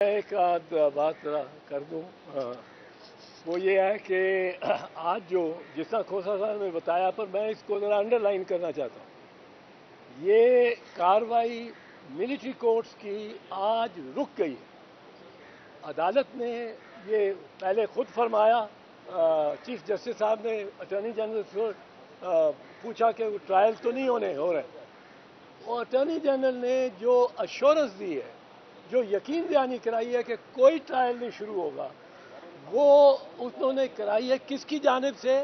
मैं एक आध बात कर दूं। वो ये है कि आज जो जिस तरह खोसा साहब ने बताया, पर मैं इसको ज़रा अंडरलाइन करना चाहता हूँ। ये कार्रवाई मिलिट्री कोर्ट्स की आज रुक गई है। अदालत ने ये पहले खुद फरमाया, चीफ जस्टिस साहब ने अटॉर्नी जनरल से पूछा कि वो ट्रायल तो नहीं हो रहे, और अटॉर्नी जनरल ने जो अश्योरेंस दी है, जो यकीन दहानी कराई है कि कोई ट्रायल नहीं शुरू होगा, वो उन्होंने कराई है किसकी जानिब से?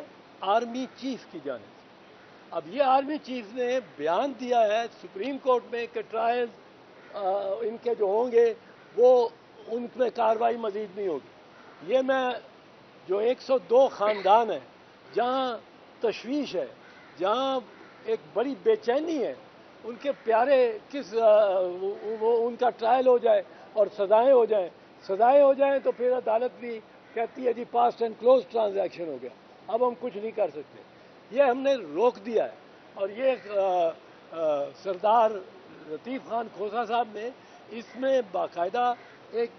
आर्मी चीफ की जानिब से। अब ये आर्मी चीफ ने बयान दिया है सुप्रीम कोर्ट में कि ट्रायल इनके जो होंगे वो उनमें कार्रवाई मजीद नहीं होगी। ये मैं जो 102 ख़ानदान है जहाँ तशवीश है, जहाँ एक बड़ी बेचैनी है, उनके प्यारे किस वो उनका ट्रायल हो जाए और सज़ाएँ हो जाएं तो फिर अदालत भी कहती है जी पास्ट एंड क्लोज ट्रांजैक्शन हो गया, अब हम कुछ नहीं कर सकते। ये हमने रोक दिया है। और ये सरदार लतीफ़ खान खोसा साहब ने इसमें बाकायदा एक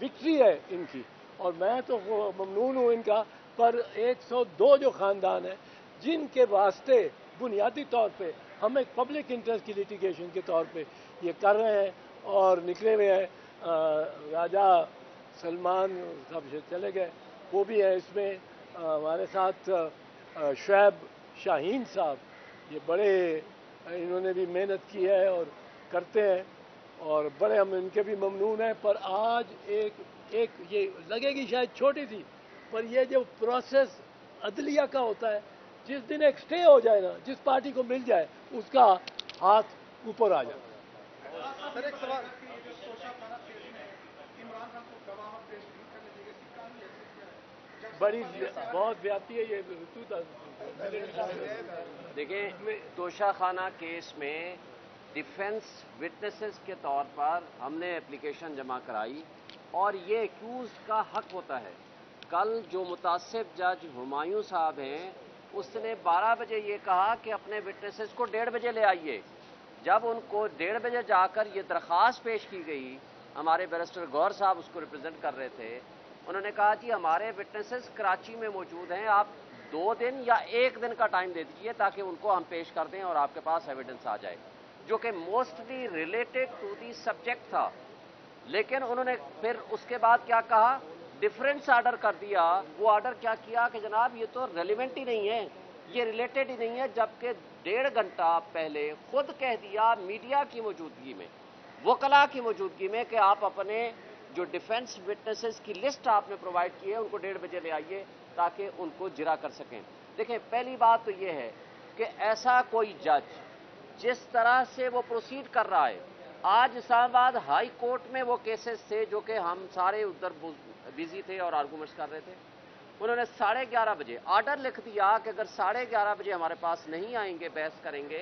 विक्ट्री है इनकी, और मैं तो ममनून हूँ इनका। पर 102 जो ख़ानदान है जिनके वास्ते बुनियादी तौर पे हम एक पब्लिक इंटरेस्ट की लिटिगेशन के तौर पे ये कर रहे हैं और निकले हुए हैं। राजा सलमान साहब चले गए, वो भी है इसमें। हमारे साथ शुएब शाहीन साहब, ये बड़े इन्होंने भी मेहनत की है और करते हैं, और बड़े हम इनके भी ममनून हैं। पर आज एक ये लगेगी शायद छोटी सी, पर ये जो प्रोसेस अदलिया का होता है, जिस दिन एक स्टे हो जाए ना, जिस पार्टी को मिल जाए उसका हाथ ऊपर आ जाए। सर एक सवाल, बड़ी बहुत व्यापी है ये ऋतु। देखिए, तोशा खाना केस में डिफेंस विटनेसेस के तौर पर हमने एप्लीकेशन जमा कराई, और ये एक्यूज का हक होता है। कल जो मुतासिब जज हुमायूं साहब हैं, उसने 12 बजे ये कहा कि अपने विटनेसेस को 1:30 बजे ले आइए। जब उनको 1:30 बजे जाकर ये दरख्वास्त पेश की गई, हमारे बैरिस्टर गौर साहब उसको रिप्रेजेंट कर रहे थे, उन्होंने कहा जी हमारे विटनेसेस कराची में मौजूद हैं, आप 2 दिन या 1 दिन का टाइम दे दीजिए ताकि उनको हम पेश कर दें और आपके पास एविडेंस आ जाए, जो कि mostly related to the subject था। लेकिन उन्होंने फिर उसके बाद क्या कहा, डिफरेंस आर्डर कर दिया। वो आर्डर क्या किया कि जनाब ये तो रेलिवेंट ही नहीं है, ये रिलेटेड ही नहीं है, जबकि 1.5 घंटा पहले खुद कह दिया मीडिया की मौजूदगी में, वकला की मौजूदगी में, कि आप अपने जो डिफेंस विटनेसेस की लिस्ट आपने प्रोवाइड की है उनको 1:30 बजे ले आइए ताकि उनको जिरा कर सकें। देखें, पहली बात तो ये है कि ऐसा कोई जज जिस तरह से वो प्रोसीड कर रहा है, आज इस्लामाबाद हाई कोर्ट में वो केसेस थे जो कि हम सारे उधर बिजी थे और आर्गूमेंट्स कर रहे थे। उन्होंने 11:30 बजे आर्डर लिख दिया कि अगर 11:30 बजे हमारे पास नहीं आएंगे, बहस करेंगे,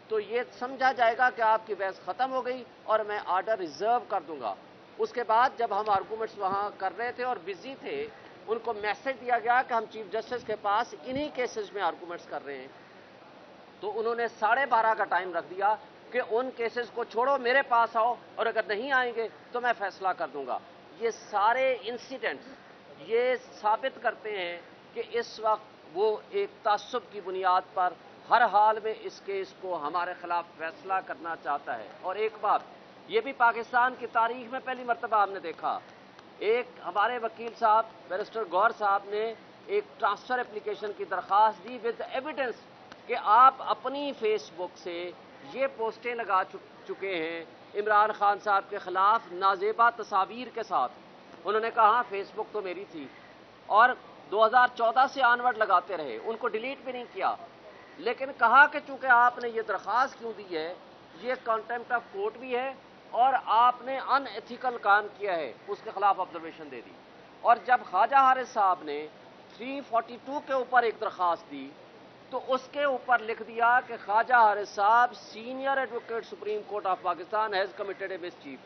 तो ये समझा जाएगा कि आपकी बहस खत्म हो गई और मैं आर्डर रिजर्व कर दूंगा। उसके बाद जब हम आर्गूमेंट्स वहां कर रहे थे और बिजी थे, उनको मैसेज दिया गया कि हम चीफ जस्टिस के पास इन्हीं केसेस में आर्गूमेंट्स कर रहे हैं। तो उन्होंने 12:30 का टाइम रख दिया कि उन केसेस को छोड़ो, मेरे पास आओ, और अगर नहीं आएंगे तो मैं फैसला कर दूंगा। ये सारे इंसिडेंट्स ये साबित करते हैं कि इस वक्त वो एक तासुब की बुनियाद पर हर हाल में इस केस को हमारे खिलाफ फैसला करना चाहता है। और एक बात, ये भी पाकिस्तान की तारीख में पहली मरतबा हमने देखा, एक हमारे वकील साहब बैरिस्टर गौर साहब ने एक ट्रांसफर एप्लीकेशन की दरख्वास्त दी विद एविडेंस कि आप अपनी फेसबुक से ये पोस्टें लगा चुके हैं इमरान खान साहब के खिलाफ नाजेबा तस्वीर के साथ। उन्होंने कहा फेसबुक तो मेरी थी, और 2014 से आनवर्ड लगाते रहे, उनको डिलीट भी नहीं किया, लेकिन कहा कि चूंकि आपने ये दरख्वास्त क्यों दी है, ये कॉन्टेम्प्ट ऑफ कोर्ट भी है और आपने अनएथिकल काम किया है, उसके खिलाफ ऑब्जर्वेशन दे दी। और जब ख्वाजा हारिस साहब ने 342 के ऊपर एक दरख्वास्त दी, तो उसके ऊपर लिख दिया कि ख्वाजा हारिस साहब senior advocate supreme court of Pakistan has committed A mischief.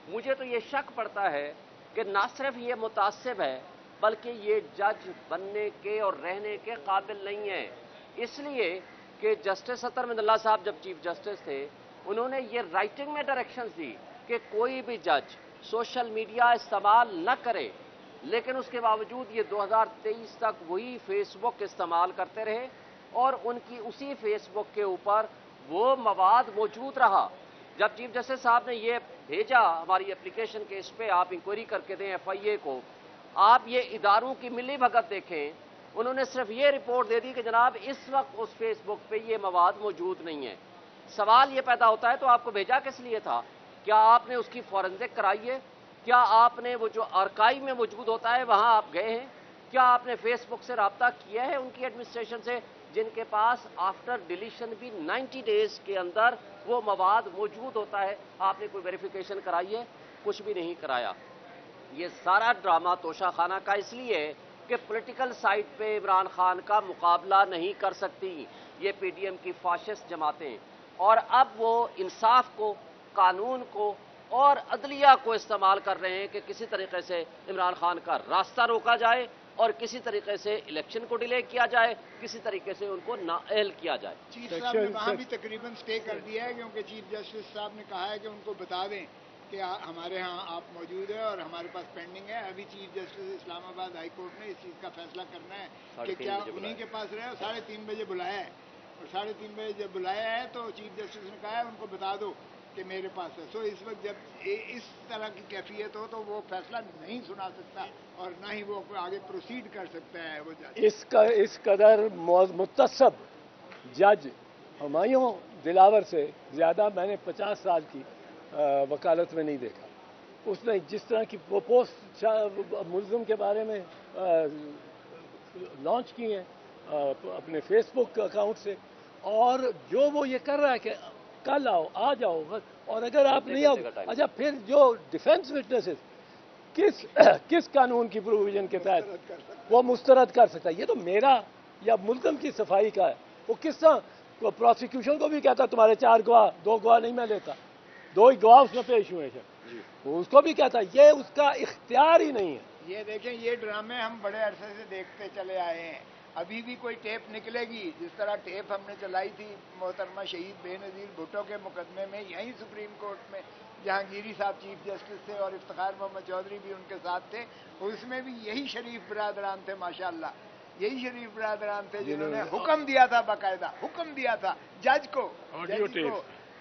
मुझे तो ये शक पड़ता है कि न सिर्फ ये मुतासिब है बल्कि ये जज बनने के और रहने के काबिल नहीं है, इसलिए कि जस्टिस अतर मिनल्ला साहब जब चीफ जस्टिस थे, उन्होंने ये राइटिंग में डायरेक्शंस दी कि कोई भी जज سوشل میڈیا استعمال نہ کرے، لیکن اس کے باوجود یہ 2023 تک وہی فیس بک استعمال کرتے رہے اور ان کی اسی فیس بک کے اوپر وہ مواد موجود رہا۔ جب چیف جسٹس صاحب نے یہ بھیجا ہماری اپلیکیشن کے اس پہ آپ انکوائری کر کے دیں ایف آئی اے کو، آپ یہ اداروں کی ملی بھگت دیکھیں، انہوں نے صرف یہ رپورٹ دے دی کہ جناب اس وقت اس فیس بک پہ یہ مواد موجود نہیں ہے۔ سوال یہ پیدا ہوتا ہے تو آپ کو بھیجا کس لیے تھا؟ کیا آپ نے اس کی فورنزک کرائی ہے؟ کیا آپ نے وہ جو آرکائیو میں موجود ہوتا ہے وہاں آپ گئے ہیں؟ کیا آپ نے فیس بک سے رابطہ کیا ہے ان کی ایڈمنسٹریشن سے، جن کے پاس آفٹر ڈیلیشن بھی 90 ڈیز کے اندر وہ مواد موجود ہوتا ہے؟ آپ نے کوئی ویریفیکیشن کرائی ہے؟ کچھ بھی نہیں کرایا۔ یہ سارا ڈرامہ توشہ خانہ کا اس لیے ہے کہ پولیٹیکل سائٹ پہ عمران خان کا مقابلہ نہیں کر سکتی یہ پی ڈی ایم کی فاشسٹ جماعتیں، اور اب وہ انصاف کو، قانون کو اور عدلیہ کو استعمال کر رہے ہیں کہ کسی طریقے سے عمران خان کا راستہ روکا جائے اور کسی طریقے سے الیکشن کو ڈیلے کیا جائے، کسی طریقے سے ان کو نااہل کیا جائے۔ چیف صاحب نے وہاں بھی تقریباً سٹے کر دیا ہے، کیونکہ چیف جسٹس صاحب نے کہا ہے کہ ان کو بتا دیں کہ ہمارے ہاں آپ موجود ہیں اور ہمارے پاس پینڈنگ ہے۔ ابھی چیف جسٹس اسلام آباد ہائی کورٹ نے اس چیز کا فیصلہ کرنا ہے کہ کیا انہیں کے پاس رہے، اور 3:30 بجے بلایا ہے، اور 3:30 بجے جب بلایا ہے تو چیف جسٹس نے کہا ہے ان کو بتا دو کہ میرے پاس ہے۔ سو اس وقت جب اس طرح کی کیفیت ہو تو وہ فیصلہ نہیں سنا سکتا اور نہ ہی وہ آگے پروسیڈ کر سکتا ہے وہ جج۔ اس قدر متصب جج ہمایوں دلاور سے زیادہ میں نے 50 سال کی وکالت میں نہیں دیکھا۔ اس نے جس طرح کی پوسٹ ملزم کے بارے میں لانچ کی ہیں اپنے فیس بک اکاؤنٹ سے، اور جو وہ یہ کر رہا ہے کہ کل آؤ، آ جاؤ بس، اور اگر آپ نہیں آؤ، اچھا پھر جو ڈیفینس وٹنسز کس قانون کی پروویژن کے تحت وہ مسترد کر سکتا ہے؟ یہ تو میرا یا ملزم کی صفائی کا ہے۔ وہ کس طرح پروسیکیوشن کو بھی کہتا تمہارے 4 گواہ، 2 گواہ نہیں میں لیتا، 2 ہی گواہ اس میں پیش ہوئے ہیں، وہ اس کو بھی کہتا یہ اس کا اختیار ہی نہیں ہے۔ یہ دیکھیں، یہ ڈرامے ہم بڑے عرصے سے دیکھتے چلے آئے ہیں، ابھی بھی کوئی ٹیپ نکلے گی جس طرح ٹیپ ہم نے چلائی تھی محترمہ شہید بے نظیر بھٹو کے مقدمے میں یہیں سپریم کورٹ میں، جہانگیری صاحب چیف جسٹس تھے اور افتخار محمد چودھری بھی ان کے ساتھ تھے، اس میں بھی یہی شریف برادران تھے، ماشاءاللہ یہی شریف برادران تھے جنہوں نے حکم دیا تھا، باقاعدہ حکم دیا تھا جج کو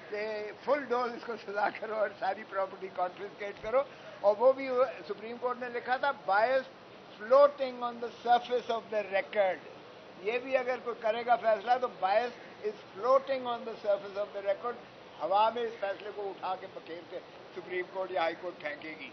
کہ فل ڈوز اس کو سزا کرو اور ساری پراپرٹی کانفسکیٹ کرو، اور وہ بھی سپریم کورٹ نے لکھا تھا bias floating on the surface of the record. یہ بھی اگر کوئی کرے گا فیصلہ تو bias is floating on the surface of the record, ہوا میں اس فیصلے کو اٹھا کے بکھیر کے سپریم کورٹ یا ہائی کورٹ پھینکے گی۔